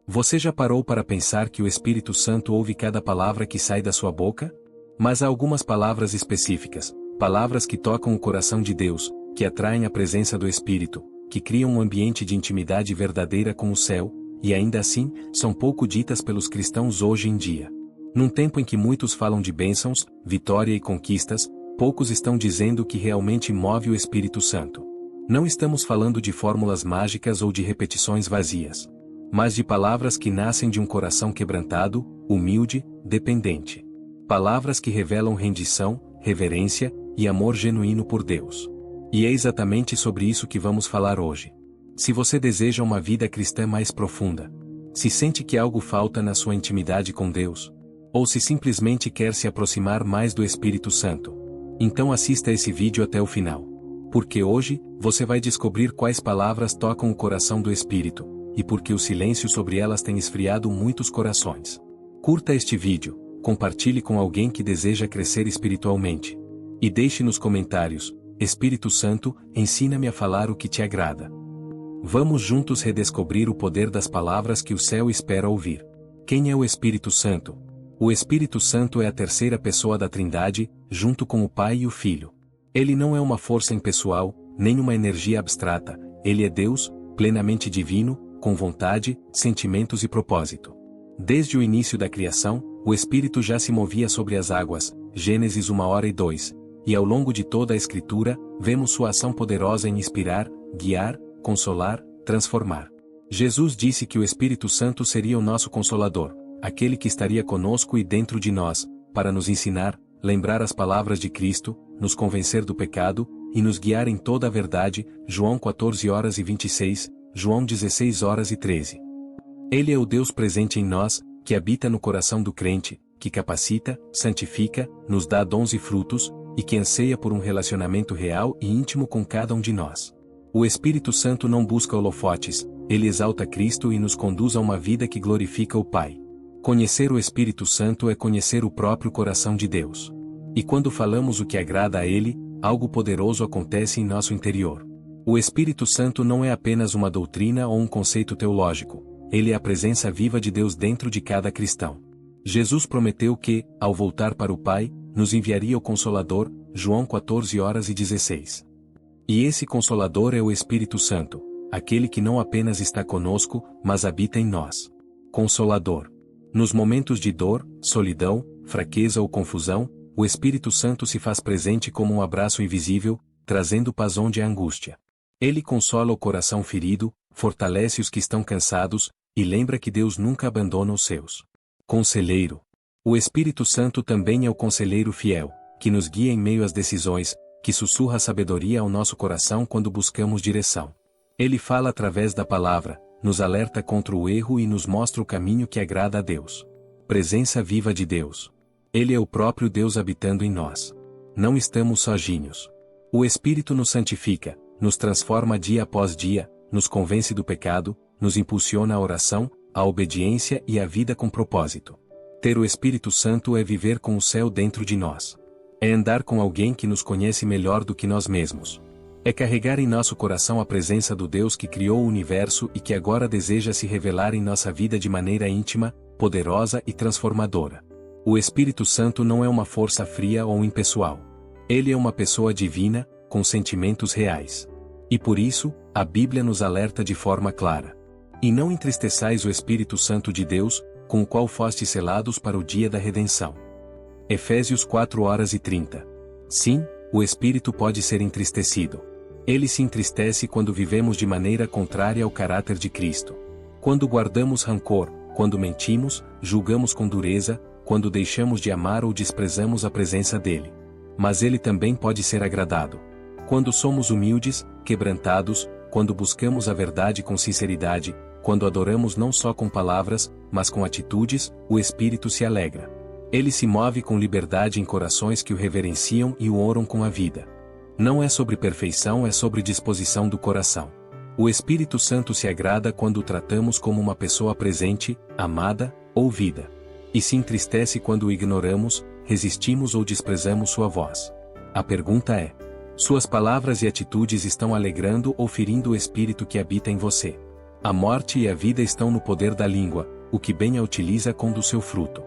Você já parou para pensar que o Espírito Santo ouve cada palavra que sai da sua boca? Mas há algumas palavras específicas, palavras que tocam o coração de Deus, que atraem a presença do Espírito, que criam um ambiente de intimidade verdadeira com o céu, e ainda assim, são pouco ditas pelos cristãos hoje em dia. Num tempo em que muitos falam de bênçãos, vitória e conquistas, poucos estão dizendo o que realmente move o Espírito Santo. Não estamos falando de fórmulas mágicas ou de repetições vazias, mas de palavras que nascem de um coração quebrantado, humilde, dependente. Palavras que revelam rendição, reverência e amor genuíno por Deus. E é exatamente sobre isso que vamos falar hoje. Se você deseja uma vida cristã mais profunda, se sente que algo falta na sua intimidade com Deus, ou se simplesmente quer se aproximar mais do Espírito Santo, então assista esse vídeo até o final. Porque hoje, você vai descobrir quais palavras tocam o coração do Espírito, e por que o silêncio sobre elas tem esfriado muitos corações. Curta este vídeo, compartilhe com alguém que deseja crescer espiritualmente. E deixe nos comentários: Espírito Santo, ensina-me a falar o que te agrada. Vamos juntos redescobrir o poder das palavras que o céu espera ouvir. Quem é o Espírito Santo? O Espírito Santo é a terceira pessoa da Trindade, junto com o Pai e o Filho. Ele não é uma força impessoal, nem uma energia abstrata, ele é Deus, plenamente divino, com vontade, sentimentos e propósito. Desde o início da criação, o Espírito já se movia sobre as águas, Gênesis 1:2, e ao longo de toda a Escritura, vemos sua ação poderosa em inspirar, guiar, consolar, transformar. Jesus disse que o Espírito Santo seria o nosso Consolador, aquele que estaria conosco e dentro de nós, para nos ensinar, lembrar as palavras de Cristo, nos convencer do pecado, e nos guiar em toda a verdade, João 14:26, João 16:13. Ele é o Deus presente em nós, que habita no coração do crente, que capacita, santifica, nos dá dons e frutos, e que anseia por um relacionamento real e íntimo com cada um de nós. O Espírito Santo não busca holofotes, ele exalta Cristo e nos conduz a uma vida que glorifica o Pai. Conhecer o Espírito Santo é conhecer o próprio coração de Deus. E quando falamos o que agrada a Ele, algo poderoso acontece em nosso interior. O Espírito Santo não é apenas uma doutrina ou um conceito teológico, ele é a presença viva de Deus dentro de cada cristão. Jesus prometeu que, ao voltar para o Pai, nos enviaria o Consolador, João 14:16. E esse Consolador é o Espírito Santo, aquele que não apenas está conosco, mas habita em nós. Consolador. Nos momentos de dor, solidão, fraqueza ou confusão, o Espírito Santo se faz presente como um abraço invisível, trazendo paz onde há angústia. Ele consola o coração ferido, fortalece os que estão cansados, e lembra que Deus nunca abandona os seus. Conselheiro. O Espírito Santo também é o conselheiro fiel, que nos guia em meio às decisões, que sussurra sabedoria ao nosso coração quando buscamos direção. Ele fala através da palavra, nos alerta contra o erro e nos mostra o caminho que agrada a Deus. Presença viva de Deus. Ele é o próprio Deus habitando em nós. Não estamos sozinhos. O Espírito nos santifica, nos transforma dia após dia, nos convence do pecado, nos impulsiona à oração, à obediência e à vida com propósito. Ter o Espírito Santo é viver com o céu dentro de nós. É andar com alguém que nos conhece melhor do que nós mesmos. É carregar em nosso coração a presença do Deus que criou o universo e que agora deseja se revelar em nossa vida de maneira íntima, poderosa e transformadora. O Espírito Santo não é uma força fria ou impessoal. Ele é uma pessoa divina, com sentimentos reais. E por isso, a Bíblia nos alerta de forma clara. E não entristeçais o Espírito Santo de Deus, com o qual fostes selados para o dia da redenção. Efésios 4:30. Sim, o Espírito pode ser entristecido. Ele se entristece quando vivemos de maneira contrária ao caráter de Cristo. Quando guardamos rancor, quando mentimos, julgamos com dureza, quando deixamos de amar ou desprezamos a presença dele. Mas ele também pode ser agradado. Quando somos humildes, quebrantados, quando buscamos a verdade com sinceridade, quando adoramos não só com palavras, mas com atitudes, o Espírito se alegra. Ele se move com liberdade em corações que o reverenciam e o honram com a vida. Não é sobre perfeição, é sobre disposição do coração. O Espírito Santo se agrada quando o tratamos como uma pessoa presente, amada, ouvida. E se entristece quando o ignoramos, resistimos ou desprezamos sua voz. A pergunta é: suas palavras e atitudes estão alegrando ou ferindo o Espírito que habita em você? A morte e a vida estão no poder da língua, o que bem a utiliza com do seu fruto.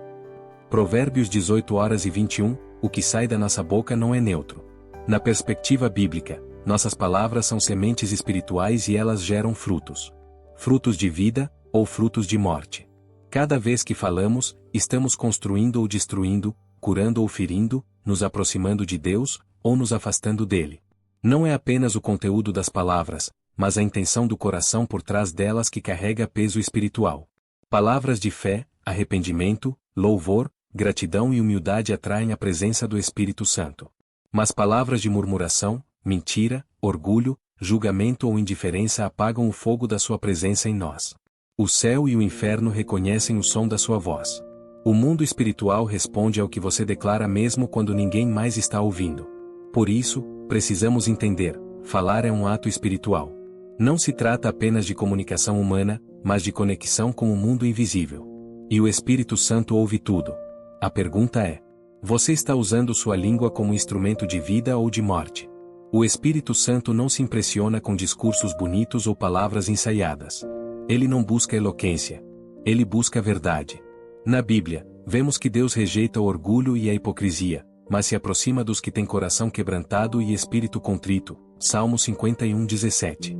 Provérbios 18:21, o que sai da nossa boca não é neutro. Na perspectiva bíblica, nossas palavras são sementes espirituais e elas geram frutos. Frutos de vida, ou frutos de morte. Cada vez que falamos, estamos construindo ou destruindo, curando ou ferindo, nos aproximando de Deus, ou nos afastando dele. Não é apenas o conteúdo das palavras, mas a intenção do coração por trás delas que carrega peso espiritual. Palavras de fé, arrependimento, louvor, gratidão e humildade atraem a presença do Espírito Santo. Mas palavras de murmuração, mentira, orgulho, julgamento ou indiferença apagam o fogo da sua presença em nós. O céu e o inferno reconhecem o som da sua voz. O mundo espiritual responde ao que você declara mesmo quando ninguém mais está ouvindo. Por isso, precisamos entender, falar é um ato espiritual. Não se trata apenas de comunicação humana, mas de conexão com o mundo invisível. E o Espírito Santo ouve tudo. A pergunta é: você está usando sua língua como instrumento de vida ou de morte? O Espírito Santo não se impressiona com discursos bonitos ou palavras ensaiadas. Ele não busca eloquência. Ele busca a verdade. Na Bíblia, vemos que Deus rejeita o orgulho e a hipocrisia, mas se aproxima dos que têm coração quebrantado e espírito contrito. Salmo 51:17.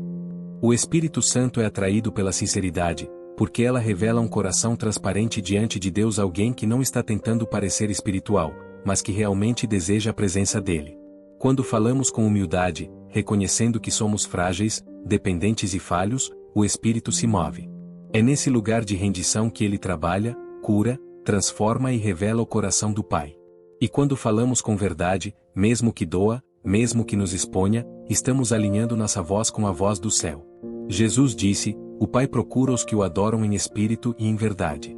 O Espírito Santo é atraído pela sinceridade, porque ela revela um coração transparente diante de Deus, alguém que não está tentando parecer espiritual, mas que realmente deseja a presença dele. Quando falamos com humildade, reconhecendo que somos frágeis, dependentes e falhos, o Espírito se move. É nesse lugar de rendição que ele trabalha, cura, transforma e revela o coração do Pai. E quando falamos com verdade, mesmo que doa, mesmo que nos exponha, estamos alinhando nossa voz com a voz do céu. Jesus disse: o Pai procura os que o adoram em espírito e em verdade.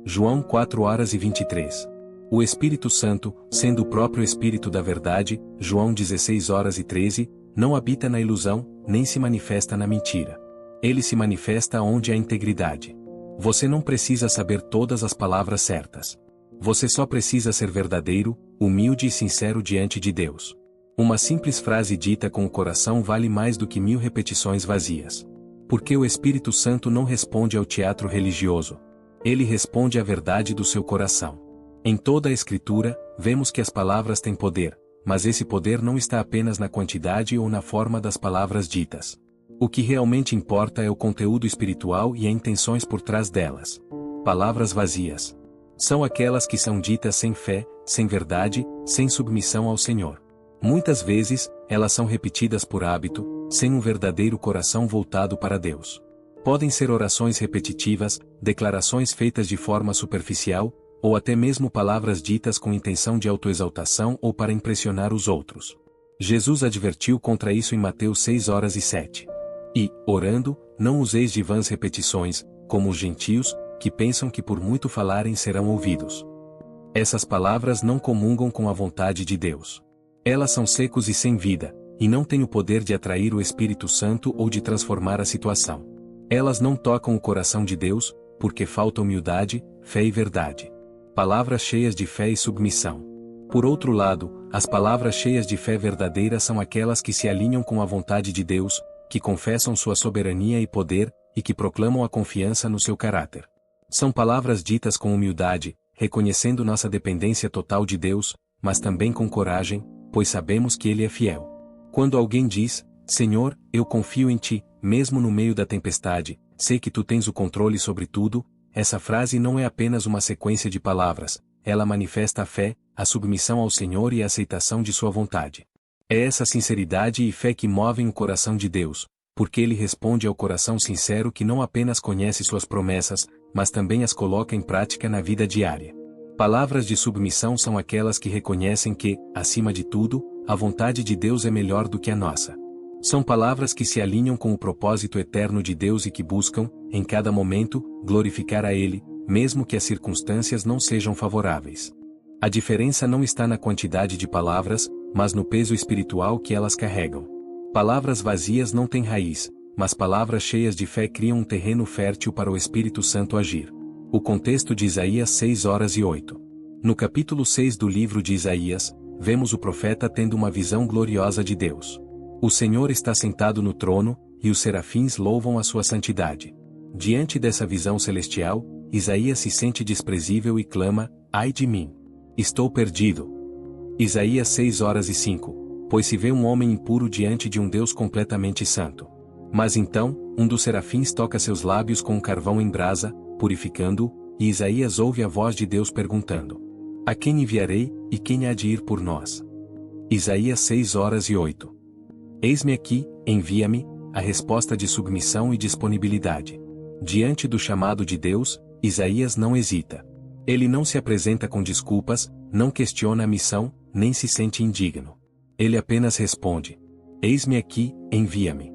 João 4:23. O Espírito Santo, sendo o próprio Espírito da verdade, João 16:13, não habita na ilusão, nem se manifesta na mentira. Ele se manifesta onde há integridade. Você não precisa saber todas as palavras certas. Você só precisa ser verdadeiro, humilde e sincero diante de Deus. Uma simples frase dita com o coração vale mais do que 1000 repetições vazias. Porque o Espírito Santo não responde ao teatro religioso. Ele responde à verdade do seu coração. Em toda a Escritura, vemos que as palavras têm poder, mas esse poder não está apenas na quantidade ou na forma das palavras ditas. O que realmente importa é o conteúdo espiritual e as intenções por trás delas. Palavras vazias são aquelas que são ditas sem fé, sem verdade, sem submissão ao Senhor. Muitas vezes, elas são repetidas por hábito, sem um verdadeiro coração voltado para Deus. Podem ser orações repetitivas, declarações feitas de forma superficial, ou até mesmo palavras ditas com intenção de autoexaltação ou para impressionar os outros. Jesus advertiu contra isso em Mateus 6:7. E, orando, não useis de vãs repetições, como os gentios, que pensam que por muito falarem serão ouvidos. Essas palavras não comungam com a vontade de Deus. Elas são secos e sem vida, e não têm o poder de atrair o Espírito Santo ou de transformar a situação. Elas não tocam o coração de Deus, porque falta humildade, fé e verdade. Palavras cheias de fé e submissão. Por outro lado, as palavras cheias de fé verdadeira são aquelas que se alinham com a vontade de Deus, que confessam sua soberania e poder, e que proclamam a confiança no seu caráter. São palavras ditas com humildade, reconhecendo nossa dependência total de Deus, mas também com coragem, pois sabemos que Ele é fiel. Quando alguém diz: Senhor, eu confio em Ti, mesmo no meio da tempestade, sei que Tu tens o controle sobre tudo, essa frase não é apenas uma sequência de palavras, ela manifesta a fé, a submissão ao Senhor e a aceitação de Sua vontade. É essa sinceridade e fé que movem o coração de Deus, porque Ele responde ao coração sincero que não apenas conhece Suas promessas, mas também as coloca em prática na vida diária. Palavras de submissão são aquelas que reconhecem que, acima de tudo, a vontade de Deus é melhor do que a nossa. São palavras que se alinham com o propósito eterno de Deus e que buscam, em cada momento, glorificar a Ele, mesmo que as circunstâncias não sejam favoráveis. A diferença não está na quantidade de palavras, mas no peso espiritual que elas carregam. Palavras vazias não têm raiz, mas palavras cheias de fé criam um terreno fértil para o Espírito Santo agir. O contexto de Isaías 6:8. No capítulo 6 do livro de Isaías, vemos o profeta tendo uma visão gloriosa de Deus. O Senhor está sentado no trono, e os serafins louvam a sua santidade. Diante dessa visão celestial, Isaías se sente desprezível e clama: ai de mim! Estou perdido. Isaías 6:05. Pois se vê um homem impuro diante de um Deus completamente santo. Mas então, um dos serafins toca seus lábios com um carvão em brasa, purificando-o, e Isaías ouve a voz de Deus perguntando: a quem enviarei, e quem há de ir por nós? Isaías 6:08. Eis-me aqui, envia-me, a resposta de submissão e disponibilidade. Diante do chamado de Deus, Isaías não hesita. Ele não se apresenta com desculpas, não questiona a missão, nem se sente indigno. Ele apenas responde: eis-me aqui, envia-me.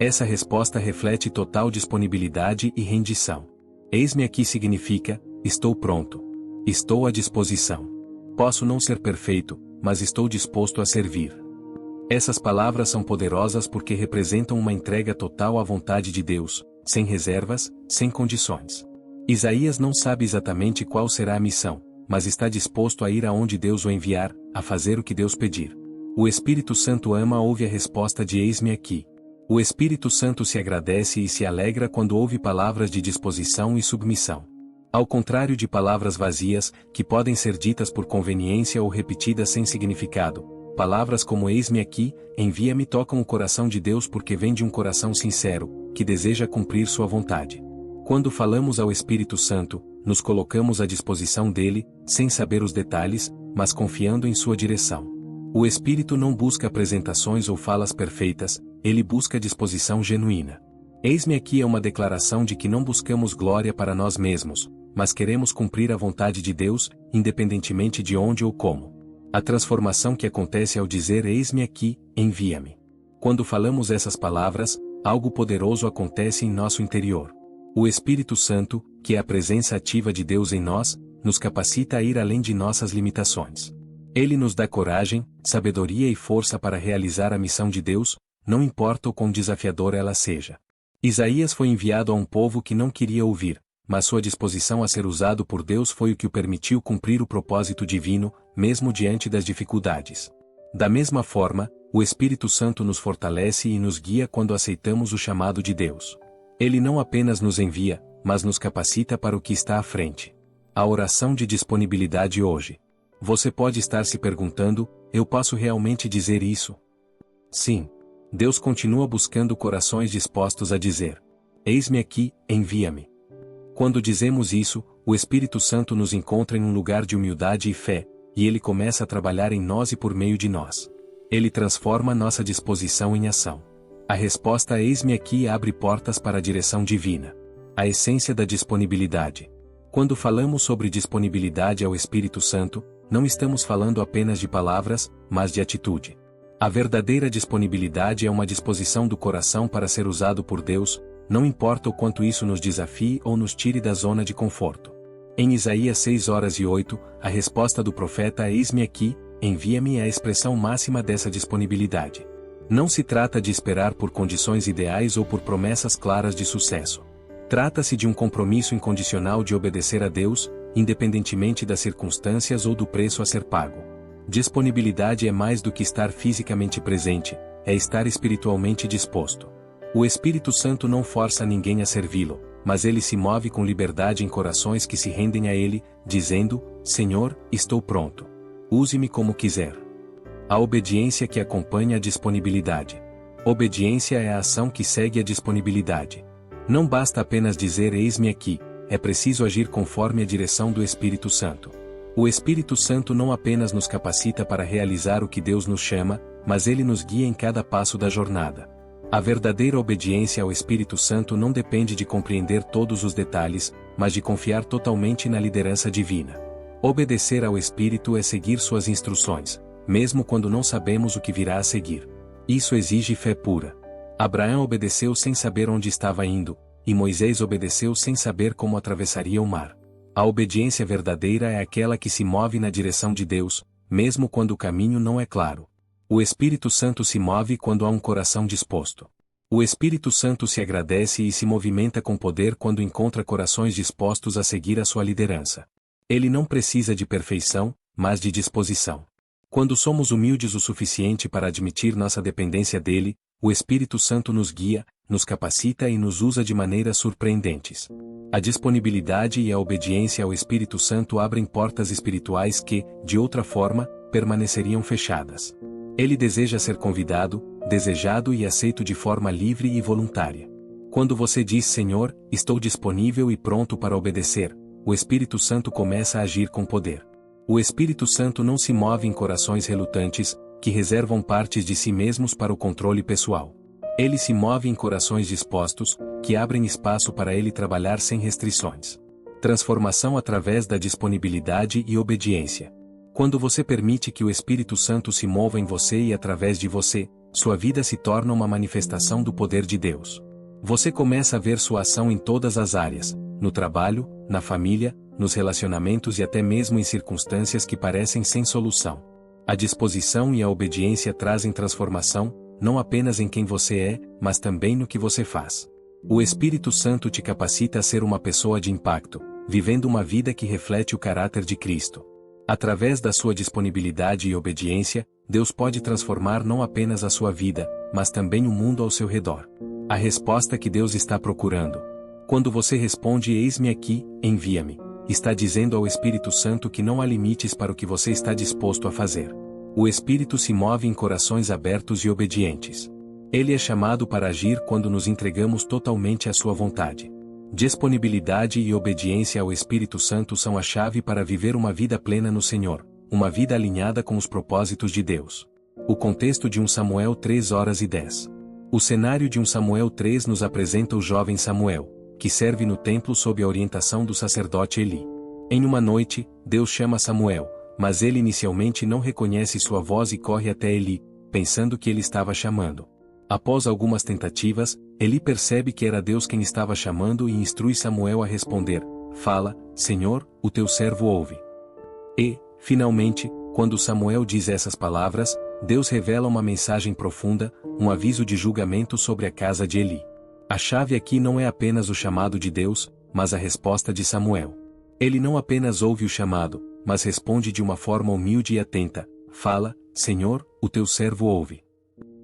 Essa resposta reflete total disponibilidade e rendição. Eis-me aqui significa: estou pronto. Estou à disposição. Posso não ser perfeito, mas estou disposto a servir. Essas palavras são poderosas porque representam uma entrega total à vontade de Deus, sem reservas, sem condições. Isaías não sabe exatamente qual será a missão, mas está disposto a ir aonde Deus o enviar, a fazer o que Deus pedir. O Espírito Santo ama ouvir a resposta de eis-me aqui. O Espírito Santo se agradece e se alegra quando ouve palavras de disposição e submissão. Ao contrário de palavras vazias, que podem ser ditas por conveniência ou repetidas sem significado, palavras como eis-me aqui, envia-me tocam o coração de Deus porque vem de um coração sincero, que deseja cumprir sua vontade. Quando falamos ao Espírito Santo, nos colocamos à disposição dele, sem saber os detalhes, mas confiando em sua direção. O Espírito não busca apresentações ou falas perfeitas, ele busca disposição genuína. Eis-me aqui é uma declaração de que não buscamos glória para nós mesmos, mas queremos cumprir a vontade de Deus, independentemente de onde ou como. A transformação que acontece ao dizer eis-me aqui, envia-me. Quando falamos essas palavras, algo poderoso acontece em nosso interior. O Espírito Santo, que é a presença ativa de Deus em nós, nos capacita a ir além de nossas limitações. Ele nos dá coragem, sabedoria e força para realizar a missão de Deus, não importa o quão desafiadora ela seja. Isaías foi enviado a um povo que não queria ouvir, mas sua disposição a ser usado por Deus foi o que o permitiu cumprir o propósito divino, mesmo diante das dificuldades. Da mesma forma, o Espírito Santo nos fortalece e nos guia quando aceitamos o chamado de Deus. Ele não apenas nos envia, mas nos capacita para o que está à frente. A oração de disponibilidade hoje. Você pode estar se perguntando: eu posso realmente dizer isso? Sim. Deus continua buscando corações dispostos a dizer: eis-me aqui, envia-me. Quando dizemos isso, o Espírito Santo nos encontra em um lugar de humildade e fé, e ele começa a trabalhar em nós e por meio de nós. Ele transforma nossa disposição em ação. A resposta eis-me aqui abre portas para a direção divina. A essência da disponibilidade. Quando falamos sobre disponibilidade ao Espírito Santo, não estamos falando apenas de palavras, mas de atitude. A verdadeira disponibilidade é uma disposição do coração para ser usado por Deus, não importa o quanto isso nos desafie ou nos tire da zona de conforto. Em Isaías 6:8, a resposta do profeta eis-me aqui, envia-me é a expressão máxima dessa disponibilidade. Não se trata de esperar por condições ideais ou por promessas claras de sucesso. Trata-se de um compromisso incondicional de obedecer a Deus, independentemente das circunstâncias ou do preço a ser pago. Disponibilidade é mais do que estar fisicamente presente, é estar espiritualmente disposto. O Espírito Santo não força ninguém a servi-lo, mas ele se move com liberdade em corações que se rendem a ele, dizendo: Senhor, estou pronto. Use-me como quiser. A obediência que acompanha a disponibilidade. Obediência é a ação que segue a disponibilidade. Não basta apenas dizer eis-me aqui, é preciso agir conforme a direção do Espírito Santo. O Espírito Santo não apenas nos capacita para realizar o que Deus nos chama, mas ele nos guia em cada passo da jornada. A verdadeira obediência ao Espírito Santo não depende de compreender todos os detalhes, mas de confiar totalmente na liderança divina. Obedecer ao Espírito é seguir suas instruções, mesmo quando não sabemos o que virá a seguir. Isso exige fé pura. Abraão obedeceu sem saber onde estava indo, e Moisés obedeceu sem saber como atravessaria o mar. A obediência verdadeira é aquela que se move na direção de Deus, mesmo quando o caminho não é claro. O Espírito Santo se move quando há um coração disposto. O Espírito Santo se agradece e se movimenta com poder quando encontra corações dispostos a seguir a sua liderança. Ele não precisa de perfeição, mas de disposição. Quando somos humildes o suficiente para admitir nossa dependência dele, O Espírito Santo nos guia, nos capacita e nos usa de maneiras surpreendentes. A disponibilidade e a obediência ao Espírito Santo abrem portas espirituais que, de outra forma, permaneceriam fechadas. Ele deseja ser convidado, desejado e aceito de forma livre e voluntária. Quando você diz Senhor, estou disponível e pronto para obedecer, o Espírito Santo começa a agir com poder. O Espírito Santo não se move em corações relutantes, que reservam partes de si mesmos para o controle pessoal. Ele se move em corações dispostos, que abrem espaço para ele trabalhar sem restrições. Transformação através da disponibilidade e obediência. Quando você permite que o Espírito Santo se mova em você e através de você, sua vida se torna uma manifestação do poder de Deus. Você começa a ver sua ação em todas as áreas, no trabalho, na família, nos relacionamentos e até mesmo em circunstâncias que parecem sem solução. A disposição e a obediência trazem transformação, não apenas em quem você é, mas também no que você faz. O Espírito Santo te capacita a ser uma pessoa de impacto, vivendo uma vida que reflete o caráter de Cristo. Através da sua disponibilidade e obediência, Deus pode transformar não apenas a sua vida, mas também o mundo ao seu redor. A resposta que Deus está procurando. Quando você responde eis-me aqui, envia-me, está dizendo ao Espírito Santo que não há limites para o que você está disposto a fazer. O Espírito se move em corações abertos e obedientes. Ele é chamado para agir quando nos entregamos totalmente à sua vontade. Disponibilidade e obediência ao Espírito Santo são a chave para viver uma vida plena no Senhor, uma vida alinhada com os propósitos de Deus. O contexto de 1 Samuel 3:10. O cenário de 1 Samuel 3 nos apresenta o jovem Samuel, que serve no templo sob a orientação do sacerdote Eli. Em uma noite, Deus chama Samuel, mas ele inicialmente não reconhece sua voz e corre até Eli, pensando que ele estava chamando. Após algumas tentativas, Eli percebe que era Deus quem estava chamando e instrui Samuel a responder: Fala, Senhor, o teu servo ouve. E, finalmente, quando Samuel diz essas palavras, Deus revela uma mensagem profunda, um aviso de julgamento sobre a casa de Eli. A chave aqui não é apenas o chamado de Deus, mas a resposta de Samuel. Ele não apenas ouve o chamado, mas responde de uma forma humilde e atenta: Fala, Senhor, o teu servo ouve.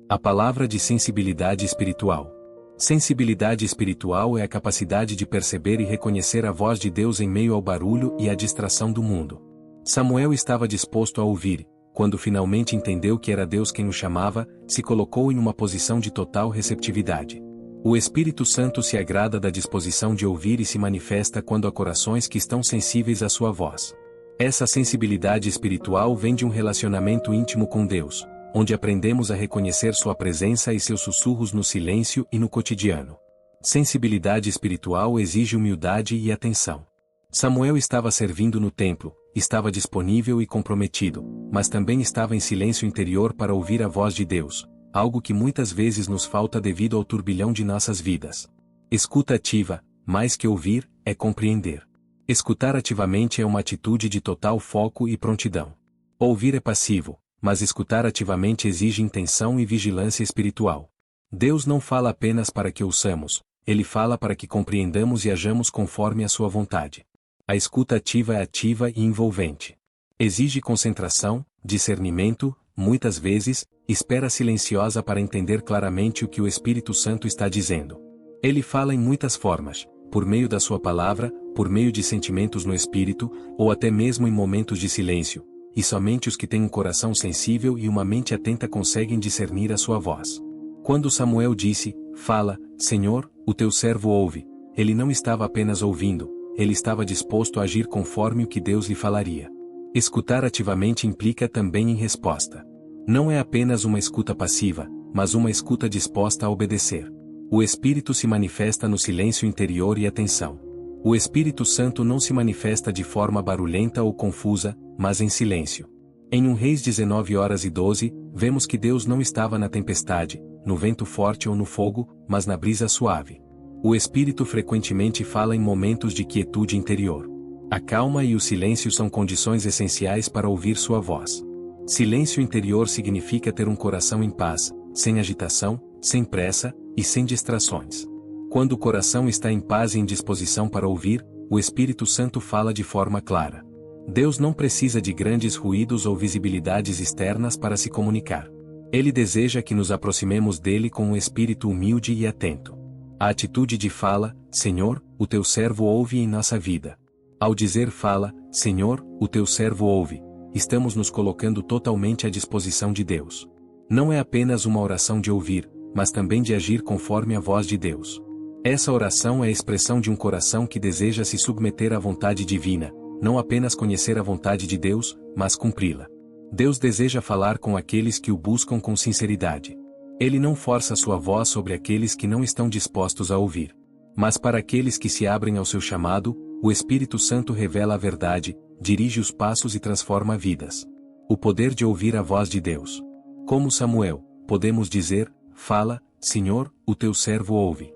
A palavra de sensibilidade espiritual. Sensibilidade espiritual é a capacidade de perceber e reconhecer a voz de Deus em meio ao barulho e à distração do mundo. Samuel estava disposto a ouvir. Quando finalmente entendeu que era Deus quem o chamava, se colocou em uma posição de total receptividade. O Espírito Santo se agrada da disposição de ouvir e se manifesta quando há corações que estão sensíveis à sua voz. Essa sensibilidade espiritual vem de um relacionamento íntimo com Deus, onde aprendemos a reconhecer sua presença e seus sussurros no silêncio e no cotidiano. Sensibilidade espiritual exige humildade e atenção. Samuel estava servindo no templo, estava disponível e comprometido, mas também estava em silêncio interior para ouvir a voz de Deus, algo que muitas vezes nos falta devido ao turbilhão de nossas vidas. Escuta ativa, mais que ouvir, é compreender. Escutar ativamente é uma atitude de total foco e prontidão. Ouvir é passivo, mas escutar ativamente exige intenção e vigilância espiritual. Deus não fala apenas para que ouçamos, Ele fala para que compreendamos e hajamos conforme a sua vontade. A escuta ativa é ativa e envolvente. Exige concentração, discernimento, muitas vezes, espera silenciosa para entender claramente o que o Espírito Santo está dizendo. Ele fala em muitas formas, por meio da sua palavra, por meio de sentimentos no espírito, ou até mesmo em momentos de silêncio, e somente os que têm um coração sensível e uma mente atenta conseguem discernir a sua voz. Quando Samuel disse: Fala, Senhor, o teu servo ouve, ele não estava apenas ouvindo, ele estava disposto a agir conforme o que Deus lhe falaria. Escutar ativamente implica também em resposta. Não é apenas uma escuta passiva, mas uma escuta disposta a obedecer. O Espírito se manifesta no silêncio interior e atenção. O Espírito Santo não se manifesta de forma barulhenta ou confusa, mas em silêncio. Em 1 Reis 19:12, vemos que Deus não estava na tempestade, no vento forte ou no fogo, mas na brisa suave. O Espírito frequentemente fala em momentos de quietude interior. A calma e o silêncio são condições essenciais para ouvir sua voz. Silêncio interior significa ter um coração em paz, sem agitação, sem pressa, e sem distrações. Quando o coração está em paz e em disposição para ouvir, o Espírito Santo fala de forma clara. Deus não precisa de grandes ruídos ou visibilidades externas para se comunicar. Ele deseja que nos aproximemos dele com um espírito humilde e atento. A atitude de fala, Senhor, o teu servo ouve em nossa vida. Ao dizer fala, Senhor, o teu servo ouve, estamos nos colocando totalmente à disposição de Deus. Não é apenas uma oração de ouvir, mas também de agir conforme a voz de Deus. Essa oração é a expressão de um coração que deseja se submeter à vontade divina, não apenas conhecer a vontade de Deus, mas cumpri-la. Deus deseja falar com aqueles que o buscam com sinceridade. Ele não força sua voz sobre aqueles que não estão dispostos a ouvir. Mas para aqueles que se abrem ao seu chamado, o Espírito Santo revela a verdade, dirige os passos e transforma vidas. O poder de ouvir a voz de Deus. Como Samuel, podemos dizer, fala, Senhor, o teu servo ouve.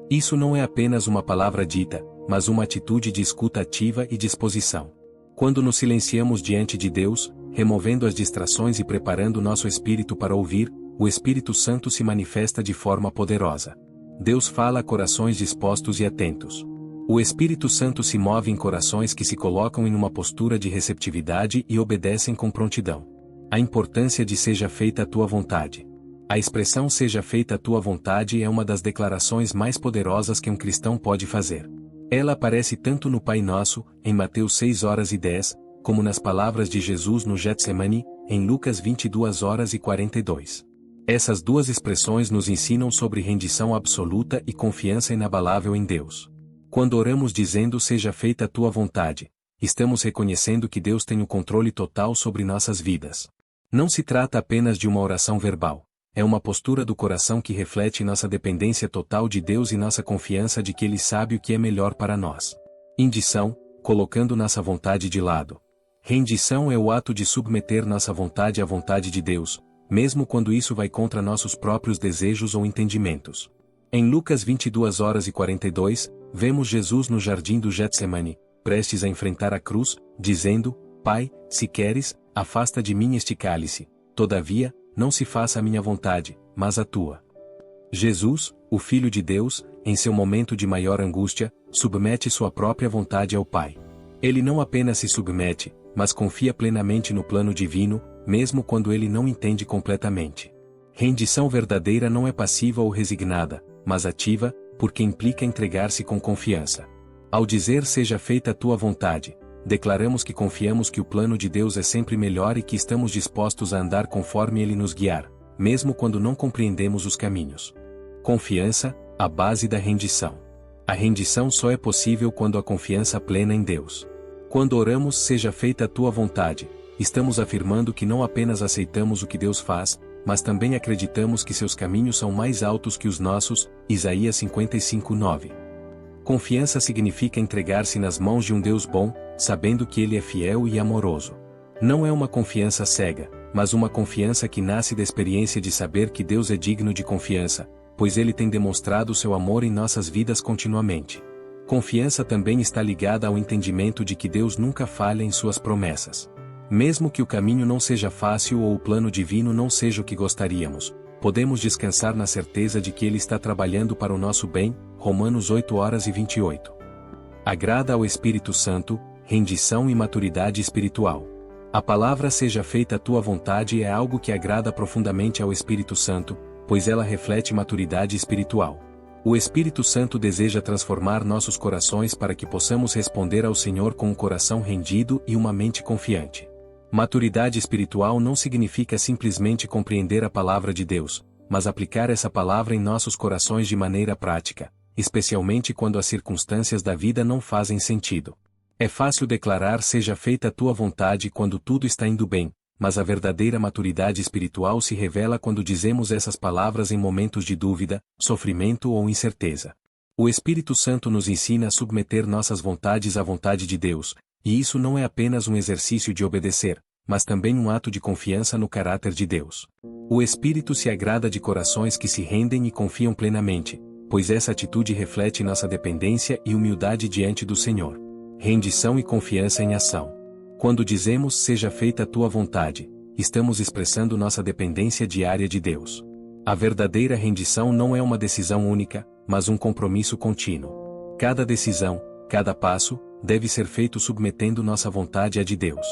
Isso não é apenas uma palavra dita, mas uma atitude de escuta ativa e disposição. Quando nos silenciamos diante de Deus, removendo as distrações e preparando nosso espírito para ouvir, o Espírito Santo se manifesta de forma poderosa. Deus fala a corações dispostos e atentos. O Espírito Santo se move em corações que se colocam em uma postura de receptividade e obedecem com prontidão. A importância de seja feita a tua vontade. A expressão seja feita a tua vontade é uma das declarações mais poderosas que um cristão pode fazer. Ela aparece tanto no Pai Nosso, em Mateus 6:10, como nas palavras de Jesus no Getsemane, em Lucas 22:42. Essas duas expressões nos ensinam sobre rendição absoluta e confiança inabalável em Deus. Quando oramos dizendo seja feita a tua vontade, estamos reconhecendo que Deus tem o controle total sobre nossas vidas. Não se trata apenas de uma oração verbal. É uma postura do coração que reflete nossa dependência total de Deus e nossa confiança de que Ele sabe o que é melhor para nós. Indição, colocando nossa vontade de lado. Rendição é o ato de submeter nossa vontade à vontade de Deus, mesmo quando isso vai contra nossos próprios desejos ou entendimentos. Em Lucas 22:42, vemos Jesus no jardim do Getsemane, prestes a enfrentar a cruz, dizendo, Pai, se queres, afasta de mim este cálice, todavia, não se faça a minha vontade, mas a tua. Jesus, o Filho de Deus, em seu momento de maior angústia, submete sua própria vontade ao Pai. Ele não apenas se submete, mas confia plenamente no plano divino, mesmo quando ele não entende completamente. Rendição verdadeira não é passiva ou resignada, mas ativa, porque implica entregar-se com confiança. Ao dizer seja feita a tua vontade, declaramos que confiamos que o plano de Deus é sempre melhor e que estamos dispostos a andar conforme Ele nos guiar, mesmo quando não compreendemos os caminhos. Confiança, a base da rendição. A rendição só é possível quando há confiança plena em Deus. Quando oramos seja feita a tua vontade, estamos afirmando que não apenas aceitamos o que Deus faz, mas também acreditamos que seus caminhos são mais altos que os nossos, Isaías 55:9. Confiança significa entregar-se nas mãos de um Deus bom, sabendo que Ele é fiel e amoroso. Não é uma confiança cega, mas uma confiança que nasce da experiência de saber que Deus é digno de confiança, pois Ele tem demonstrado seu amor em nossas vidas continuamente. Confiança também está ligada ao entendimento de que Deus nunca falha em suas promessas. Mesmo que o caminho não seja fácil ou o plano divino não seja o que gostaríamos, podemos descansar na certeza de que Ele está trabalhando para o nosso bem, Romanos 8:28. Agrada ao Espírito Santo, rendição e maturidade espiritual. A palavra seja feita a tua vontade é algo que agrada profundamente ao Espírito Santo, pois ela reflete maturidade espiritual. O Espírito Santo deseja transformar nossos corações para que possamos responder ao Senhor com um coração rendido e uma mente confiante. Maturidade espiritual não significa simplesmente compreender a palavra de Deus, mas aplicar essa palavra em nossos corações de maneira prática, especialmente quando as circunstâncias da vida não fazem sentido. É fácil declarar seja feita a tua vontade quando tudo está indo bem, mas a verdadeira maturidade espiritual se revela quando dizemos essas palavras em momentos de dúvida, sofrimento ou incerteza. O Espírito Santo nos ensina a submeter nossas vontades à vontade de Deus, e isso não é apenas um exercício de obedecer, mas também um ato de confiança no caráter de Deus. O Espírito se agrada de corações que se rendem e confiam plenamente, pois essa atitude reflete nossa dependência e humildade diante do Senhor. Rendição e confiança em ação. Quando dizemos seja feita a tua vontade, estamos expressando nossa dependência diária de Deus. A verdadeira rendição não é uma decisão única, mas um compromisso contínuo. Cada decisão, cada passo, deve ser feito submetendo nossa vontade à de Deus.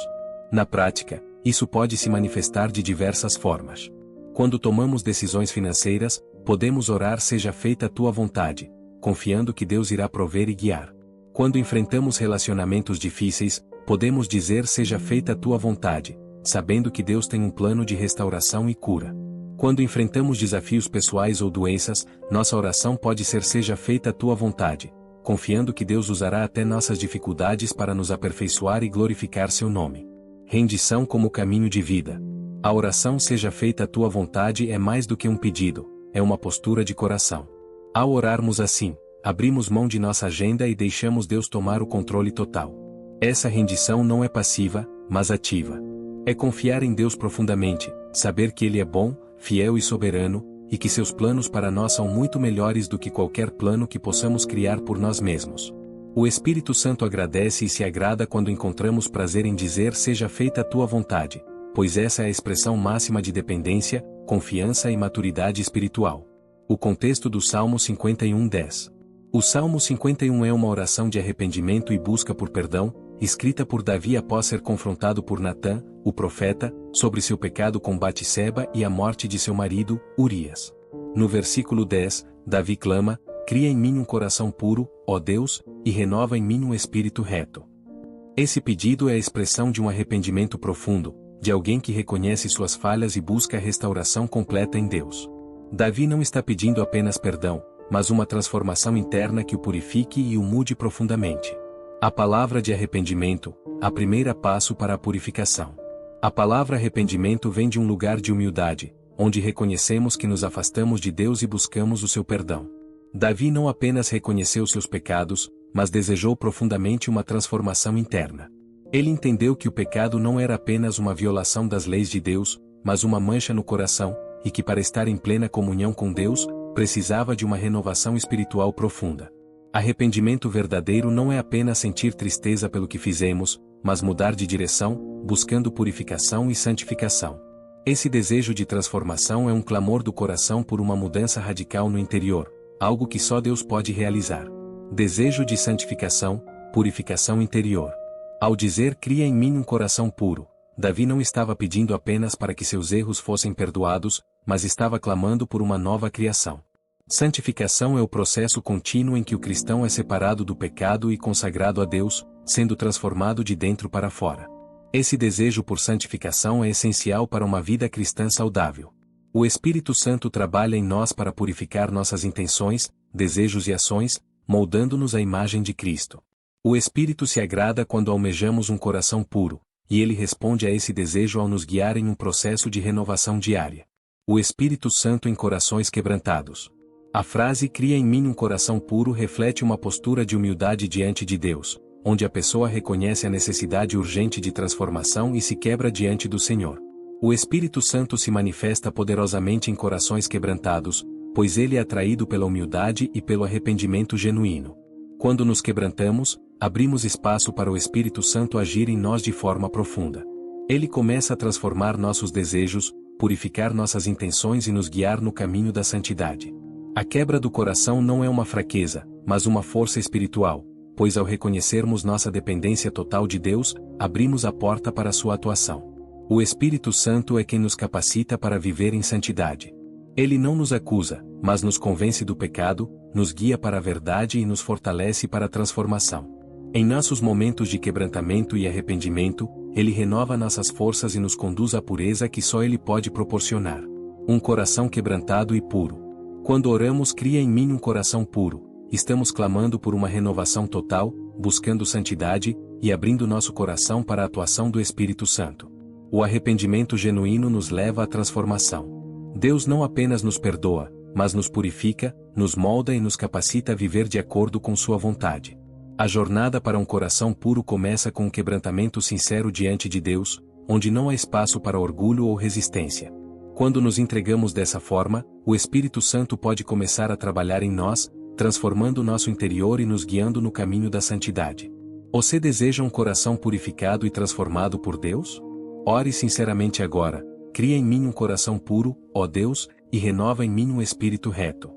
Na prática, isso pode se manifestar de diversas formas. Quando tomamos decisões financeiras, podemos orar seja feita a tua vontade, confiando que Deus irá prover e guiar. Quando enfrentamos relacionamentos difíceis, podemos dizer seja feita a tua vontade, sabendo que Deus tem um plano de restauração e cura. Quando enfrentamos desafios pessoais ou doenças, nossa oração pode ser seja feita a tua vontade, confiando que Deus usará até nossas dificuldades para nos aperfeiçoar e glorificar seu nome. Rendição como caminho de vida. A oração seja feita a tua vontade é mais do que um pedido, é uma postura de coração. Ao orarmos assim, abrimos mão de nossa agenda e deixamos Deus tomar o controle total. Essa rendição não é passiva, mas ativa. É confiar em Deus profundamente, saber que Ele é bom, fiel e soberano, e que seus planos para nós são muito melhores do que qualquer plano que possamos criar por nós mesmos. O Espírito Santo agradece e se agrada quando encontramos prazer em dizer seja feita a tua vontade, pois essa é a expressão máxima de dependência, confiança e maturidade espiritual. O contexto do Salmo 51:10. O Salmo 51 é uma oração de arrependimento e busca por perdão, escrita por Davi após ser confrontado por Natã, o profeta, sobre seu pecado com Batseba e a morte de seu marido, Urias. No versículo 10, Davi clama: cria em mim um coração puro, ó Deus, e renova em mim um espírito reto. Esse pedido é a expressão de um arrependimento profundo, de alguém que reconhece suas falhas e busca a restauração completa em Deus. Davi não está pedindo apenas perdão, mas uma transformação interna que o purifique e o mude profundamente. A palavra de arrependimento, a primeira passo para a purificação. A palavra arrependimento vem de um lugar de humildade, onde reconhecemos que nos afastamos de Deus e buscamos o seu perdão. Davi não apenas reconheceu seus pecados, mas desejou profundamente uma transformação interna. Ele entendeu que o pecado não era apenas uma violação das leis de Deus, mas uma mancha no coração, e que para estar em plena comunhão com Deus, precisava de uma renovação espiritual profunda. Arrependimento verdadeiro não é apenas sentir tristeza pelo que fizemos, mas mudar de direção, buscando purificação e santificação. Esse desejo de transformação é um clamor do coração por uma mudança radical no interior, algo que só Deus pode realizar. Desejo de santificação, purificação interior. Ao dizer cria em mim um coração puro, Davi não estava pedindo apenas para que seus erros fossem perdoados, mas estava clamando por uma nova criação. Santificação é o processo contínuo em que o cristão é separado do pecado e consagrado a Deus, sendo transformado de dentro para fora. Esse desejo por santificação é essencial para uma vida cristã saudável. O Espírito Santo trabalha em nós para purificar nossas intenções, desejos e ações, moldando-nos à imagem de Cristo. O Espírito se agrada quando almejamos um coração puro, e ele responde a esse desejo ao nos guiar em um processo de renovação diária. O Espírito Santo em corações quebrantados. A frase cria em mim um coração puro reflete uma postura de humildade diante de Deus, onde a pessoa reconhece a necessidade urgente de transformação e se quebra diante do Senhor. O Espírito Santo se manifesta poderosamente em corações quebrantados, pois ele é atraído pela humildade e pelo arrependimento genuíno. Quando nos quebrantamos, abrimos espaço para o Espírito Santo agir em nós de forma profunda. Ele começa a transformar nossos desejos, purificar nossas intenções e nos guiar no caminho da santidade. A quebra do coração não é uma fraqueza, mas uma força espiritual, pois ao reconhecermos nossa dependência total de Deus, abrimos a porta para sua atuação. O Espírito Santo é quem nos capacita para viver em santidade. Ele não nos acusa, mas nos convence do pecado, nos guia para a verdade e nos fortalece para a transformação. Em nossos momentos de quebrantamento e arrependimento, Ele renova nossas forças e nos conduz à pureza que só Ele pode proporcionar. Um coração quebrantado e puro. Quando oramos cria em mim um coração puro, estamos clamando por uma renovação total, buscando santidade, e abrindo nosso coração para a atuação do Espírito Santo. O arrependimento genuíno nos leva à transformação. Deus não apenas nos perdoa, mas nos purifica, nos molda e nos capacita a viver de acordo com sua vontade. A jornada para um coração puro começa com um quebrantamento sincero diante de Deus, onde não há espaço para orgulho ou resistência. Quando nos entregamos dessa forma, o Espírito Santo pode começar a trabalhar em nós, transformando nosso interior e nos guiando no caminho da santidade. Você deseja um coração purificado e transformado por Deus? Ore sinceramente agora. Cria em mim um coração puro, ó Deus, e renova em mim um espírito reto.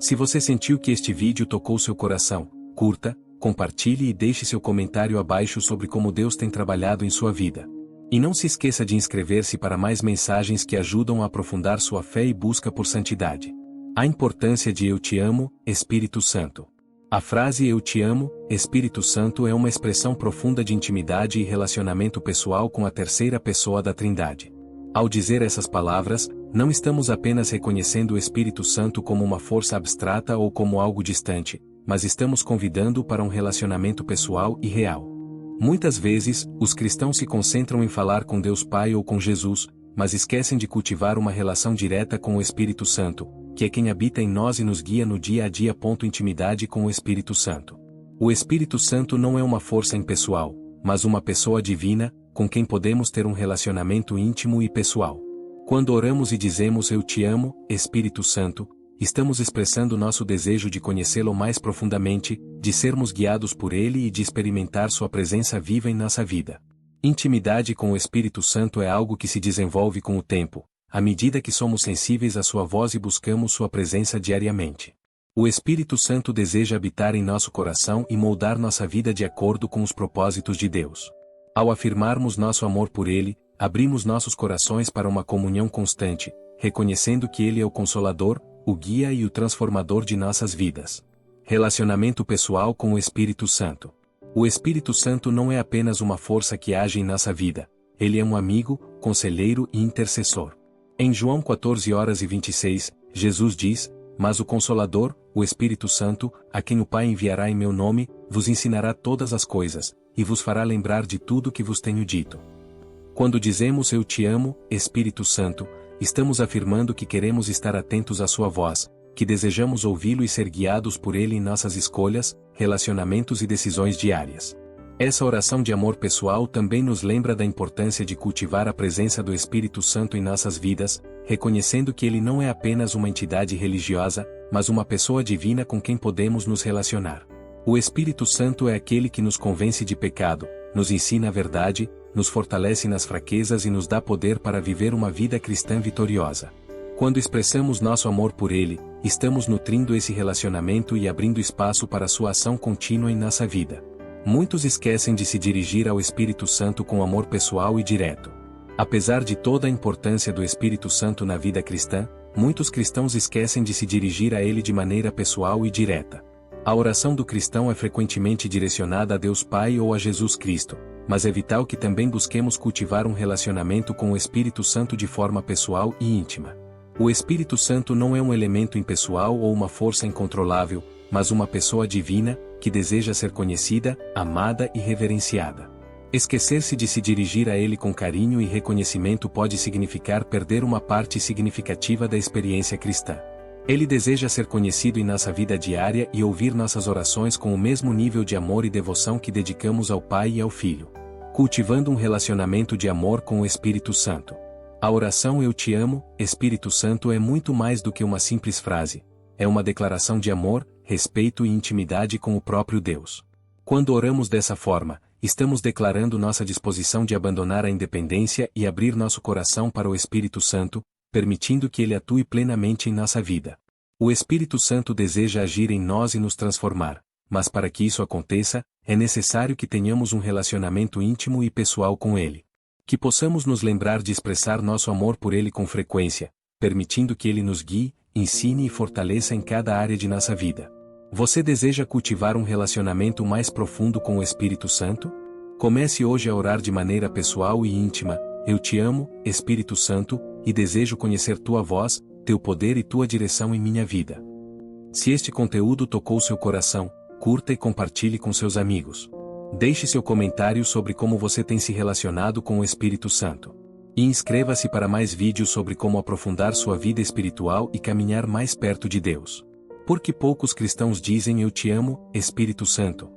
Se você sentiu que este vídeo tocou seu coração, curta, compartilhe e deixe seu comentário abaixo sobre como Deus tem trabalhado em sua vida. E não se esqueça de inscrever-se para mais mensagens que ajudam a aprofundar sua fé e busca por santidade. A importância de Eu te amo, Espírito Santo. A frase Eu te amo, Espírito Santo é uma expressão profunda de intimidade e relacionamento pessoal com a terceira pessoa da Trindade. Ao dizer essas palavras, não estamos apenas reconhecendo o Espírito Santo como uma força abstrata ou como algo distante, mas estamos convidando-o para um relacionamento pessoal e real. Muitas vezes, os cristãos se concentram em falar com Deus Pai ou com Jesus, mas esquecem de cultivar uma relação direta com o Espírito Santo, que é quem habita em nós e nos guia no dia a dia. Intimidade com o Espírito Santo. O Espírito Santo não é uma força impessoal, mas uma pessoa divina, com quem podemos ter um relacionamento íntimo e pessoal. Quando oramos e dizemos Eu te amo, Espírito Santo, estamos expressando nosso desejo de conhecê-lo mais profundamente, de sermos guiados por ele e de experimentar sua presença viva em nossa vida. Intimidade com o Espírito Santo é algo que se desenvolve com o tempo, à medida que somos sensíveis à sua voz e buscamos sua presença diariamente. O Espírito Santo deseja habitar em nosso coração e moldar nossa vida de acordo com os propósitos de Deus. Ao afirmarmos nosso amor por ele, abrimos nossos corações para uma comunhão constante, reconhecendo que ele é o Consolador, o guia e o transformador de nossas vidas. Relacionamento pessoal com o Espírito Santo. O Espírito Santo não é apenas uma força que age em nossa vida, ele é um amigo, conselheiro e intercessor. Em João 14:26, Jesus diz: Mas o Consolador, o Espírito Santo, a quem o Pai enviará em meu nome, vos ensinará todas as coisas, e vos fará lembrar de tudo que vos tenho dito. Quando dizemos Eu te amo, Espírito Santo, estamos afirmando que queremos estar atentos à sua voz, que desejamos ouvi-lo e ser guiados por ele em nossas escolhas, relacionamentos e decisões diárias. Essa oração de amor pessoal também nos lembra da importância de cultivar a presença do Espírito Santo em nossas vidas, reconhecendo que ele não é apenas uma entidade religiosa, mas uma pessoa divina com quem podemos nos relacionar. O Espírito Santo é aquele que nos convence de pecado, nos ensina a verdade, nos fortalece nas fraquezas e nos dá poder para viver uma vida cristã vitoriosa. Quando expressamos nosso amor por ele, estamos nutrindo esse relacionamento e abrindo espaço para sua ação contínua em nossa vida. Muitos esquecem de se dirigir ao Espírito Santo com amor pessoal e direto. Apesar de toda a importância do Espírito Santo na vida cristã, muitos cristãos esquecem de se dirigir a ele de maneira pessoal e direta. A oração do cristão é frequentemente direcionada a Deus Pai ou a Jesus Cristo, mas é vital que também busquemos cultivar um relacionamento com o Espírito Santo de forma pessoal e íntima. O Espírito Santo não é um elemento impessoal ou uma força incontrolável, mas uma pessoa divina, que deseja ser conhecida, amada e reverenciada. Esquecer-se de se dirigir a ele com carinho e reconhecimento pode significar perder uma parte significativa da experiência cristã. Ele deseja ser conhecido em nossa vida diária e ouvir nossas orações com o mesmo nível de amor e devoção que dedicamos ao Pai e ao Filho. Cultivando um relacionamento de amor com o Espírito Santo. A oração Eu te amo, Espírito Santo é muito mais do que uma simples frase. É uma declaração de amor, respeito e intimidade com o próprio Deus. Quando oramos dessa forma, estamos declarando nossa disposição de abandonar a independência e abrir nosso coração para o Espírito Santo, permitindo que ele atue plenamente em nossa vida. O Espírito Santo deseja agir em nós e nos transformar, mas para que isso aconteça, é necessário que tenhamos um relacionamento íntimo e pessoal com ele. Que possamos nos lembrar de expressar nosso amor por ele com frequência, permitindo que ele nos guie, ensine e fortaleça em cada área de nossa vida. Você deseja cultivar um relacionamento mais profundo com o Espírito Santo? Comece hoje a orar de maneira pessoal e íntima: Eu te amo, Espírito Santo, e desejo conhecer tua voz, teu poder e tua direção em minha vida. Se este conteúdo tocou seu coração, curta e compartilhe com seus amigos. Deixe seu comentário sobre como você tem se relacionado com o Espírito Santo. E inscreva-se para mais vídeos sobre como aprofundar sua vida espiritual e caminhar mais perto de Deus. Porque poucos cristãos dizem Eu te amo, Espírito Santo.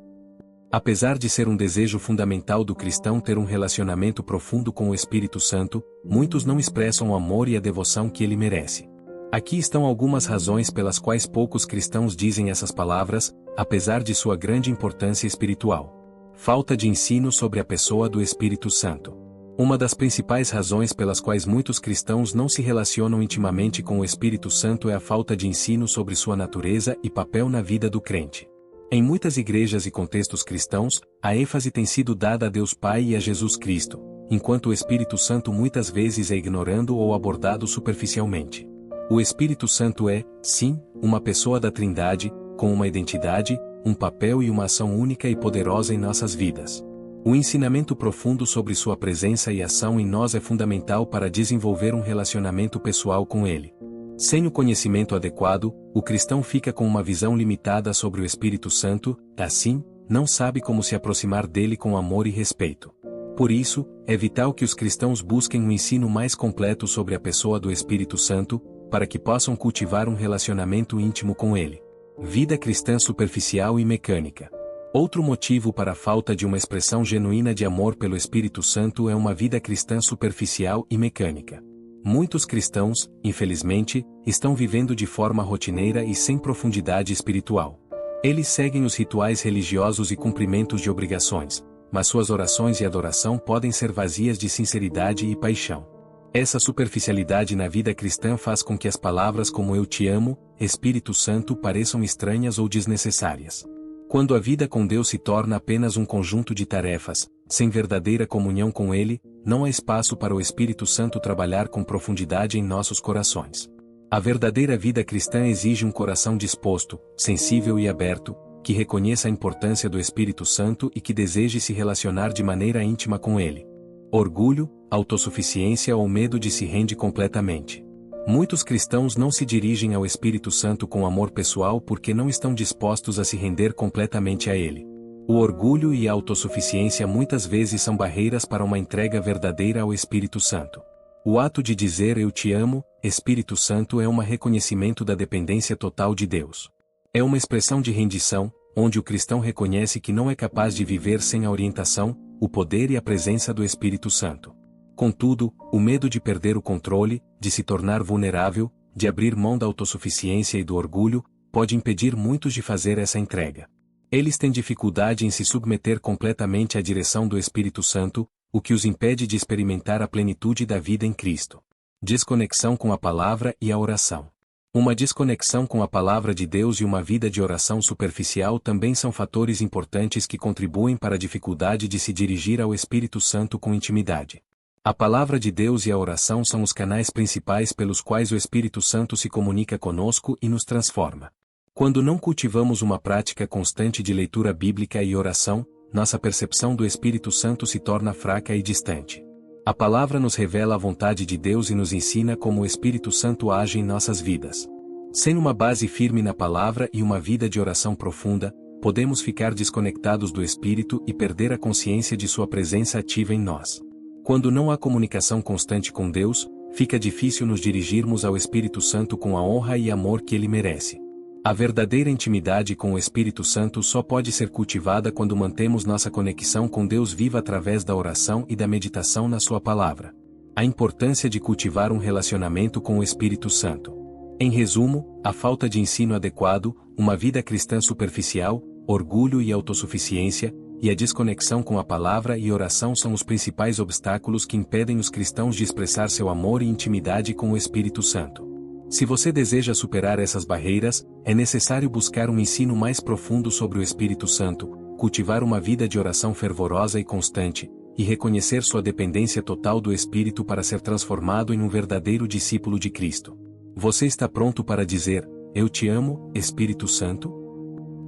Apesar de ser um desejo fundamental do cristão ter um relacionamento profundo com o Espírito Santo, muitos não expressam o amor e a devoção que ele merece. Aqui estão algumas razões pelas quais poucos cristãos dizem essas palavras, apesar de sua grande importância espiritual. Falta de ensino sobre a pessoa do Espírito Santo. Uma das principais razões pelas quais muitos cristãos não se relacionam intimamente com o Espírito Santo é a falta de ensino sobre sua natureza e papel na vida do crente. Em muitas igrejas e contextos cristãos, a ênfase tem sido dada a Deus Pai e a Jesus Cristo, enquanto o Espírito Santo muitas vezes é ignorado ou abordado superficialmente. O Espírito Santo é, sim, uma pessoa da Trindade, com uma identidade, um papel e uma ação única e poderosa em nossas vidas. O ensinamento profundo sobre sua presença e ação em nós é fundamental para desenvolver um relacionamento pessoal com Ele. Sem o conhecimento adequado, o cristão fica com uma visão limitada sobre o Espírito Santo, assim, não sabe como se aproximar dele com amor e respeito. Por isso, é vital que os cristãos busquem um ensino mais completo sobre a pessoa do Espírito Santo, para que possam cultivar um relacionamento íntimo com Ele. Vida cristã superficial e mecânica. Outro motivo para a falta de uma expressão genuína de amor pelo Espírito Santo é uma vida cristã superficial e mecânica. Muitos cristãos, infelizmente, estão vivendo de forma rotineira e sem profundidade espiritual. Eles seguem os rituais religiosos e cumprimentos de obrigações, mas suas orações e adoração podem ser vazias de sinceridade e paixão. Essa superficialidade na vida cristã faz com que as palavras como "Eu te amo, Espírito Santo" pareçam estranhas ou desnecessárias. Quando a vida com Deus se torna apenas um conjunto de tarefas, sem verdadeira comunhão com Ele, não há espaço para o Espírito Santo trabalhar com profundidade em nossos corações. A verdadeira vida cristã exige um coração disposto, sensível e aberto, que reconheça a importância do Espírito Santo e que deseje se relacionar de maneira íntima com Ele. Orgulho, autossuficiência ou medo de se rende completamente. Muitos cristãos não se dirigem ao Espírito Santo com amor pessoal porque não estão dispostos a se render completamente a Ele. O orgulho e a autossuficiência muitas vezes são barreiras para uma entrega verdadeira ao Espírito Santo. O ato de dizer "Eu te amo, Espírito Santo" é um reconhecimento da dependência total de Deus. É uma expressão de rendição, onde o cristão reconhece que não é capaz de viver sem a orientação, o poder e a presença do Espírito Santo. Contudo, o medo de perder o controle, de se tornar vulnerável, de abrir mão da autossuficiência e do orgulho, pode impedir muitos de fazer essa entrega. Eles têm dificuldade em se submeter completamente à direção do Espírito Santo, o que os impede de experimentar a plenitude da vida em Cristo. Desconexão com a palavra e a oração. Uma desconexão com a palavra de Deus e uma vida de oração superficial também são fatores importantes que contribuem para a dificuldade de se dirigir ao Espírito Santo com intimidade. A palavra de Deus e a oração são os canais principais pelos quais o Espírito Santo se comunica conosco e nos transforma. Quando não cultivamos uma prática constante de leitura bíblica e oração, nossa percepção do Espírito Santo se torna fraca e distante. A palavra nos revela a vontade de Deus e nos ensina como o Espírito Santo age em nossas vidas. Sem uma base firme na palavra e uma vida de oração profunda, podemos ficar desconectados do Espírito e perder a consciência de sua presença ativa em nós. Quando não há comunicação constante com Deus, fica difícil nos dirigirmos ao Espírito Santo com a honra e amor que ele merece. A verdadeira intimidade com o Espírito Santo só pode ser cultivada quando mantemos nossa conexão com Deus viva através da oração e da meditação na sua palavra. A importância de cultivar um relacionamento com o Espírito Santo. Em resumo, a falta de ensino adequado, uma vida cristã superficial, orgulho e autossuficiência, e a desconexão com a palavra e oração são os principais obstáculos que impedem os cristãos de expressar seu amor e intimidade com o Espírito Santo. Se você deseja superar essas barreiras, é necessário buscar um ensino mais profundo sobre o Espírito Santo, cultivar uma vida de oração fervorosa e constante, e reconhecer sua dependência total do Espírito para ser transformado em um verdadeiro discípulo de Cristo. Você está pronto para dizer, "Eu te amo, Espírito Santo"?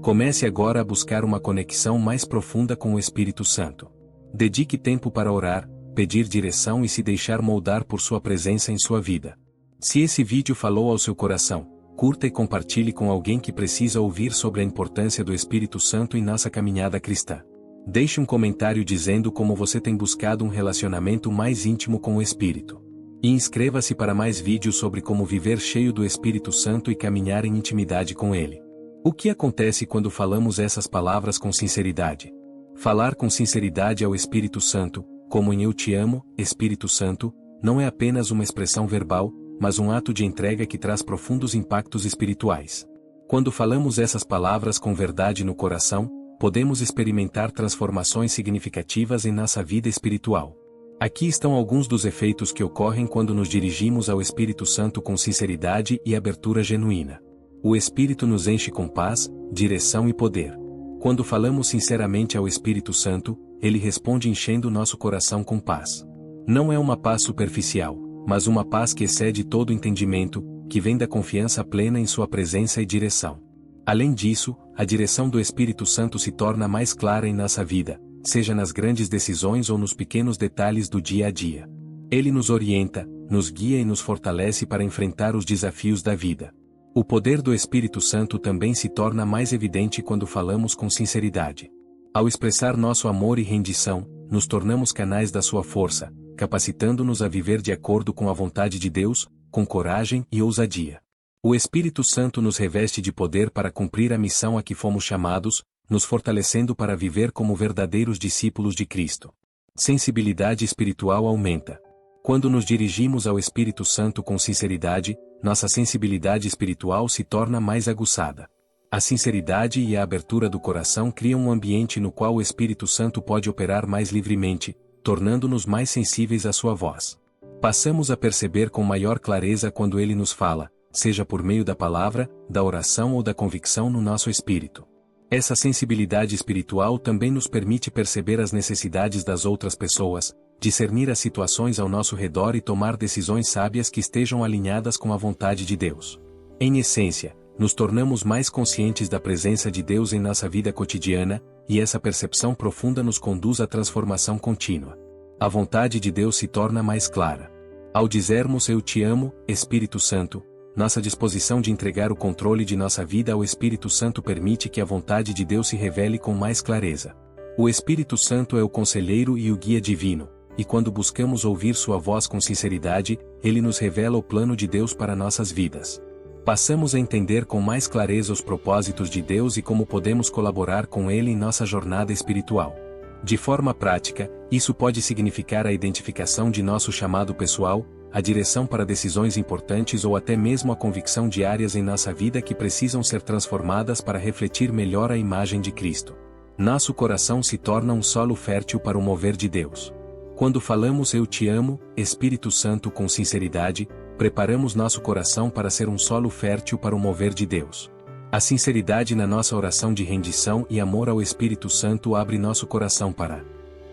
Comece agora a buscar uma conexão mais profunda com o Espírito Santo. Dedique tempo para orar, pedir direção e se deixar moldar por sua presença em sua vida. Se esse vídeo falou ao seu coração, curta e compartilhe com alguém que precisa ouvir sobre a importância do Espírito Santo em nossa caminhada cristã. Deixe um comentário dizendo como você tem buscado um relacionamento mais íntimo com o Espírito. E inscreva-se para mais vídeos sobre como viver cheio do Espírito Santo e caminhar em intimidade com Ele. O que acontece quando falamos essas palavras com sinceridade? Falar com sinceridade ao Espírito Santo, como em "Eu te amo, Espírito Santo", não é apenas uma expressão verbal, mas um ato de entrega que traz profundos impactos espirituais. Quando falamos essas palavras com verdade no coração, podemos experimentar transformações significativas em nossa vida espiritual. Aqui estão alguns dos efeitos que ocorrem quando nos dirigimos ao Espírito Santo com sinceridade e abertura genuína. O Espírito nos enche com paz, direção e poder. Quando falamos sinceramente ao Espírito Santo, ele responde enchendo nosso coração com paz. Não é uma paz superficial, mas uma paz que excede todo entendimento, que vem da confiança plena em sua presença e direção. Além disso, a direção do Espírito Santo se torna mais clara em nossa vida, seja nas grandes decisões ou nos pequenos detalhes do dia a dia. Ele nos orienta, nos guia e nos fortalece para enfrentar os desafios da vida. O poder do Espírito Santo também se torna mais evidente quando falamos com sinceridade. Ao expressar nosso amor e rendição, nos tornamos canais da sua força, capacitando-nos a viver de acordo com a vontade de Deus, com coragem e ousadia. O Espírito Santo nos reveste de poder para cumprir a missão a que fomos chamados, nos fortalecendo para viver como verdadeiros discípulos de Cristo. Sensibilidade espiritual aumenta. Quando nos dirigimos ao Espírito Santo com sinceridade, nossa sensibilidade espiritual se torna mais aguçada. A sinceridade e a abertura do coração criam um ambiente no qual o Espírito Santo pode operar mais livremente, tornando-nos mais sensíveis à sua voz. Passamos a perceber com maior clareza quando ele nos fala, seja por meio da palavra, da oração ou da convicção no nosso espírito. Essa sensibilidade espiritual também nos permite perceber as necessidades das outras pessoas, discernir as situações ao nosso redor e tomar decisões sábias que estejam alinhadas com a vontade de Deus. Em essência, nos tornamos mais conscientes da presença de Deus em nossa vida cotidiana, e essa percepção profunda nos conduz à transformação contínua. A vontade de Deus se torna mais clara. Ao dizermos "Eu te amo, Espírito Santo", nossa disposição de entregar o controle de nossa vida ao Espírito Santo permite que a vontade de Deus se revele com mais clareza. O Espírito Santo é o conselheiro e o guia divino, e quando buscamos ouvir sua voz com sinceridade, ele nos revela o plano de Deus para nossas vidas. Passamos a entender com mais clareza os propósitos de Deus e como podemos colaborar com ele em nossa jornada espiritual. De forma prática, isso pode significar a identificação de nosso chamado pessoal, a direção para decisões importantes ou até mesmo a convicção de áreas em nossa vida que precisam ser transformadas para refletir melhor a imagem de Cristo. Nosso coração se torna um solo fértil para o mover de Deus. Quando falamos "Eu te amo, Espírito Santo" com sinceridade, preparamos nosso coração para ser um solo fértil para o mover de Deus. A sinceridade na nossa oração de rendição e amor ao Espírito Santo abre nosso coração para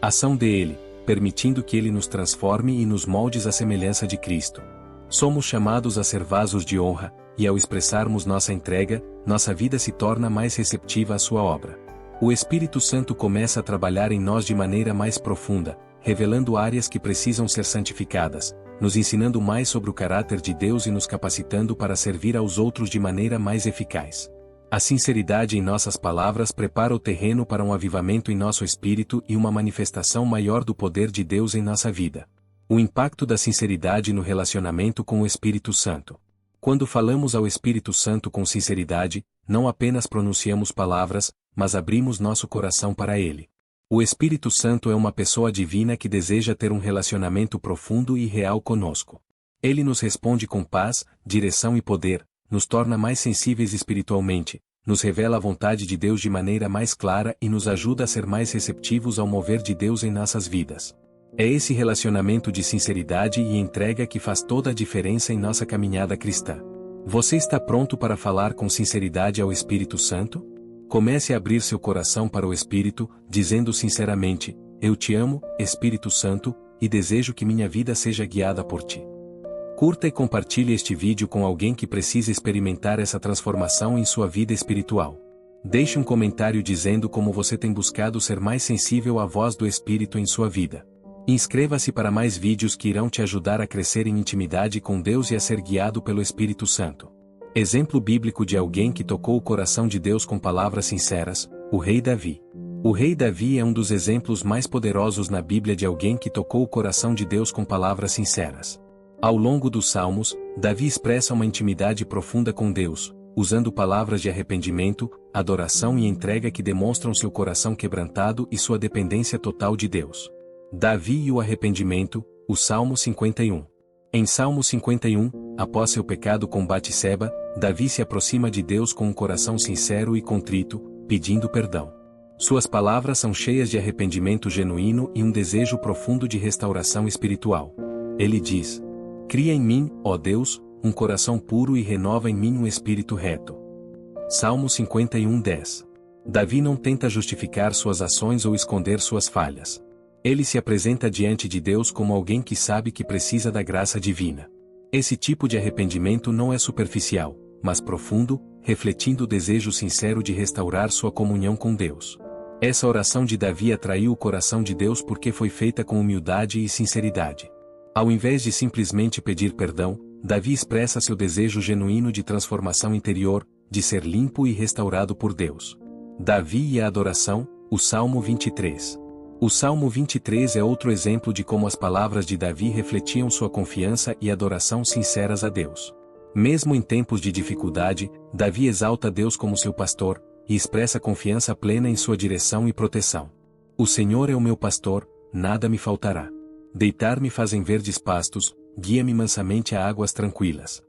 a ação dele, permitindo que ele nos transforme e nos molde à semelhança de Cristo. Somos chamados a ser vasos de honra, e ao expressarmos nossa entrega, nossa vida se torna mais receptiva à sua obra. O Espírito Santo começa a trabalhar em nós de maneira mais profunda, revelando áreas que precisam ser santificadas, nos ensinando mais sobre o caráter de Deus e nos capacitando para servir aos outros de maneira mais eficaz. A sinceridade em nossas palavras prepara o terreno para um avivamento em nosso espírito e uma manifestação maior do poder de Deus em nossa vida. O impacto da sinceridade no relacionamento com o Espírito Santo. Quando falamos ao Espírito Santo com sinceridade, não apenas pronunciamos palavras, mas abrimos nosso coração para ele. O Espírito Santo é uma pessoa divina que deseja ter um relacionamento profundo e real conosco. Ele nos responde com paz, direção e poder, nos torna mais sensíveis espiritualmente, nos revela a vontade de Deus de maneira mais clara e nos ajuda a ser mais receptivos ao mover de Deus em nossas vidas. É esse relacionamento de sinceridade e entrega que faz toda a diferença em nossa caminhada cristã. Você está pronto para falar com sinceridade ao Espírito Santo? Comece a abrir seu coração para o Espírito, dizendo sinceramente: "Eu te amo, Espírito Santo, e desejo que minha vida seja guiada por ti." Curta e compartilhe este vídeo com alguém que precisa experimentar essa transformação em sua vida espiritual. Deixe um comentário dizendo como você tem buscado ser mais sensível à voz do Espírito em sua vida. Inscreva-se para mais vídeos que irão te ajudar a crescer em intimidade com Deus e a ser guiado pelo Espírito Santo. Exemplo bíblico de alguém que tocou o coração de Deus com palavras sinceras: o rei Davi. O rei Davi é um dos exemplos mais poderosos na Bíblia de alguém que tocou o coração de Deus com palavras sinceras. Ao longo dos Salmos, Davi expressa uma intimidade profunda com Deus, usando palavras de arrependimento, adoração e entrega que demonstram seu coração quebrantado e sua dependência total de Deus. Davi e o arrependimento, o Salmo 51. Em Salmo 51, após seu pecado com Batseba, Davi se aproxima de Deus com um coração sincero e contrito, pedindo perdão. Suas palavras são cheias de arrependimento genuíno e um desejo profundo de restauração espiritual. Ele diz: "Cria em mim, ó Deus, um coração puro e renova em mim um espírito reto." Salmo 51:10. Davi não tenta justificar suas ações ou esconder suas falhas. Ele se apresenta diante de Deus como alguém que sabe que precisa da graça divina. Esse tipo de arrependimento não é superficial, mas profundo, refletindo o desejo sincero de restaurar sua comunhão com Deus. Essa oração de Davi atraiu o coração de Deus porque foi feita com humildade e sinceridade. Ao invés de simplesmente pedir perdão, Davi expressa seu desejo genuíno de transformação interior, de ser limpo e restaurado por Deus. Davi e a adoração, o Salmo 23. O Salmo 23 é outro exemplo de como as palavras de Davi refletiam sua confiança e adoração sinceras a Deus. Mesmo em tempos de dificuldade, Davi exalta Deus como seu pastor, e expressa confiança plena em sua direção e proteção. O Senhor é o meu pastor, nada me faltará. Deitar-me fazem verdes pastos, guia-me mansamente a águas tranquilas.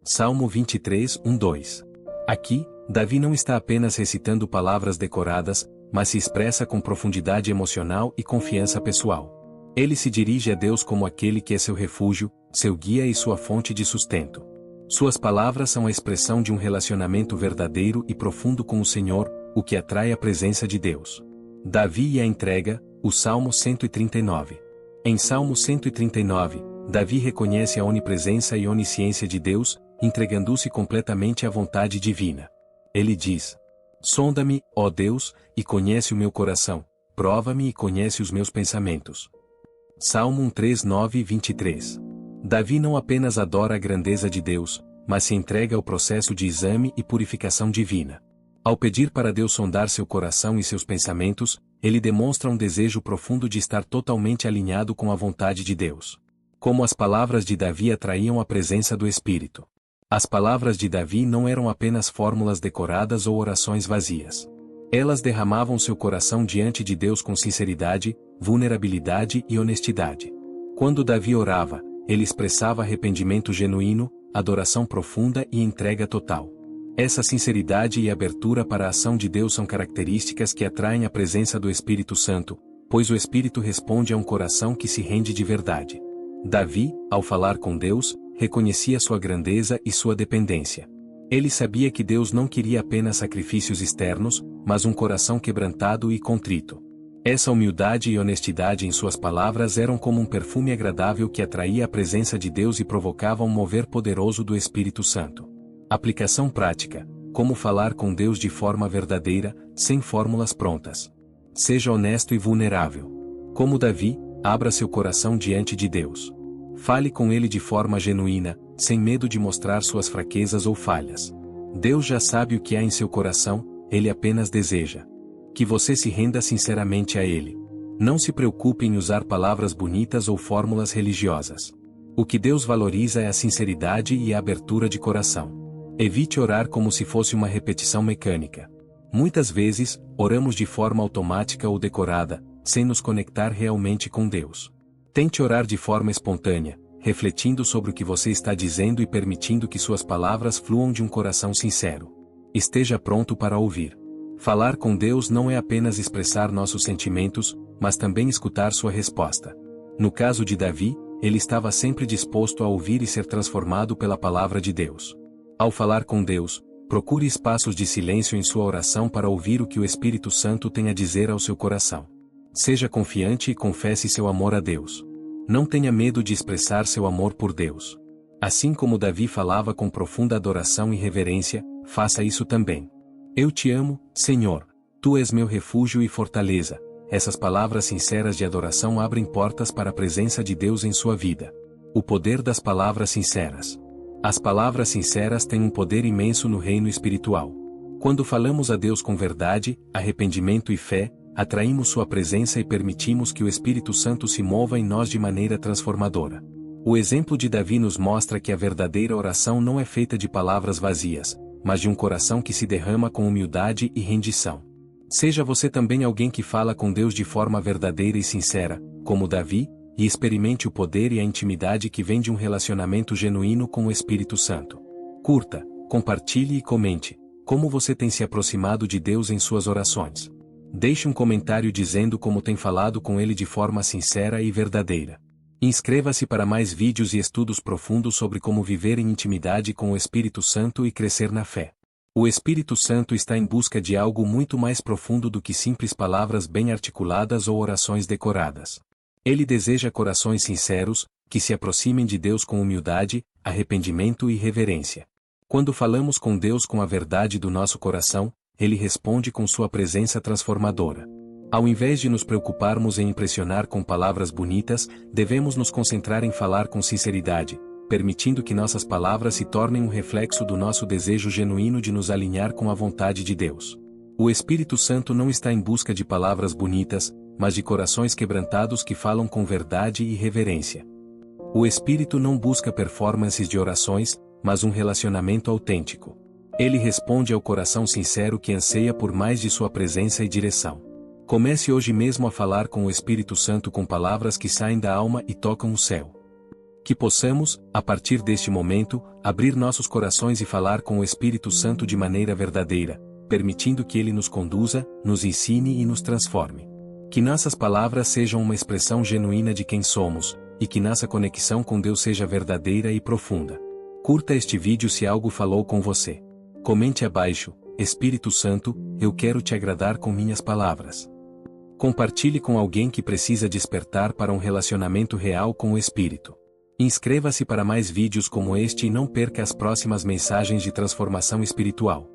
Salmo 23, 1-2. Aqui, Davi não está apenas recitando palavras decoradas, mas se expressa com profundidade emocional e confiança pessoal. Ele se dirige a Deus como aquele que é seu refúgio, seu guia e sua fonte de sustento. Suas palavras são a expressão de um relacionamento verdadeiro e profundo com o Senhor, o que atrai a presença de Deus. Davi e a entrega, o Salmo 139. Em Salmo 139, Davi reconhece a onipresença e onisciência de Deus, entregando-se completamente à vontade divina. Ele diz: sonda-me, ó Deus, e conhece o meu coração, prova-me e conhece os meus pensamentos. Salmo 139 e 23. Davi não apenas adora a grandeza de Deus, mas se entrega ao processo de exame e purificação divina. Ao pedir para Deus sondar seu coração e seus pensamentos, ele demonstra um desejo profundo de estar totalmente alinhado com a vontade de Deus. Como as palavras de Davi atraíam a presença do Espírito. As palavras de Davi não eram apenas fórmulas decoradas ou orações vazias. Elas derramavam seu coração diante de Deus com sinceridade, vulnerabilidade e honestidade. Quando Davi orava, ele expressava arrependimento genuíno, adoração profunda e entrega total. Essa sinceridade e abertura para a ação de Deus são características que atraem a presença do Espírito Santo, pois o Espírito responde a um coração que se rende de verdade. Davi, ao falar com Deus, reconhecia sua grandeza e sua dependência. Ele sabia que Deus não queria apenas sacrifícios externos, mas um coração quebrantado e contrito. Essa humildade e honestidade em suas palavras eram como um perfume agradável que atraía a presença de Deus e provocava um mover poderoso do Espírito Santo. Aplicação prática: como falar com Deus de forma verdadeira, sem fórmulas prontas. Seja honesto e vulnerável. Como Davi, abra seu coração diante de Deus. Fale com Ele de forma genuína, sem medo de mostrar suas fraquezas ou falhas. Deus já sabe o que há em seu coração, Ele apenas deseja que você se renda sinceramente a Ele. Não se preocupe em usar palavras bonitas ou fórmulas religiosas. O que Deus valoriza é a sinceridade e a abertura de coração. Evite orar como se fosse uma repetição mecânica. Muitas vezes, oramos de forma automática ou decorada, sem nos conectar realmente com Deus. Tente orar de forma espontânea, refletindo sobre o que você está dizendo e permitindo que suas palavras fluam de um coração sincero. Esteja pronto para ouvir. Falar com Deus não é apenas expressar nossos sentimentos, mas também escutar sua resposta. No caso de Davi, ele estava sempre disposto a ouvir e ser transformado pela palavra de Deus. Ao falar com Deus, procure espaços de silêncio em sua oração para ouvir o que o Espírito Santo tem a dizer ao seu coração. Seja confiante e confesse seu amor a Deus. Não tenha medo de expressar seu amor por Deus. Assim como Davi falava com profunda adoração e reverência, faça isso também. Eu te amo, Senhor. Tu és meu refúgio e fortaleza. Essas palavras sinceras de adoração abrem portas para a presença de Deus em sua vida. O poder das palavras sinceras. As palavras sinceras têm um poder imenso no reino espiritual. Quando falamos a Deus com verdade, arrependimento e fé, atraímos sua presença e permitimos que o Espírito Santo se mova em nós de maneira transformadora. O exemplo de Davi nos mostra que a verdadeira oração não é feita de palavras vazias, mas de um coração que se derrama com humildade e rendição. Seja você também alguém que fala com Deus de forma verdadeira e sincera, como Davi, e experimente o poder e a intimidade que vem de um relacionamento genuíno com o Espírito Santo. Curta, compartilhe e comente como você tem se aproximado de Deus em suas orações. Deixe um comentário dizendo como tem falado com Ele de forma sincera e verdadeira. Inscreva-se para mais vídeos e estudos profundos sobre como viver em intimidade com o Espírito Santo e crescer na fé. O Espírito Santo está em busca de algo muito mais profundo do que simples palavras bem articuladas ou orações decoradas. Ele deseja corações sinceros, que se aproximem de Deus com humildade, arrependimento e reverência. Quando falamos com Deus com a verdade do nosso coração, Ele responde com sua presença transformadora. Ao invés de nos preocuparmos em impressionar com palavras bonitas, devemos nos concentrar em falar com sinceridade, permitindo que nossas palavras se tornem um reflexo do nosso desejo genuíno de nos alinhar com a vontade de Deus. O Espírito Santo não está em busca de palavras bonitas, mas de corações quebrantados que falam com verdade e reverência. O Espírito não busca performances de orações, mas um relacionamento autêntico. Ele responde ao coração sincero que anseia por mais de sua presença e direção. Comece hoje mesmo a falar com o Espírito Santo com palavras que saem da alma e tocam o céu. Que possamos, a partir deste momento, abrir nossos corações e falar com o Espírito Santo de maneira verdadeira, permitindo que Ele nos conduza, nos ensine e nos transforme. Que nossas palavras sejam uma expressão genuína de quem somos, e que nossa conexão com Deus seja verdadeira e profunda. Curta este vídeo se algo falou com você. Comente abaixo: Espírito Santo, eu quero te agradar com minhas palavras. Compartilhe com alguém que precisa despertar para um relacionamento real com o Espírito. Inscreva-se para mais vídeos como este e não perca as próximas mensagens de transformação espiritual.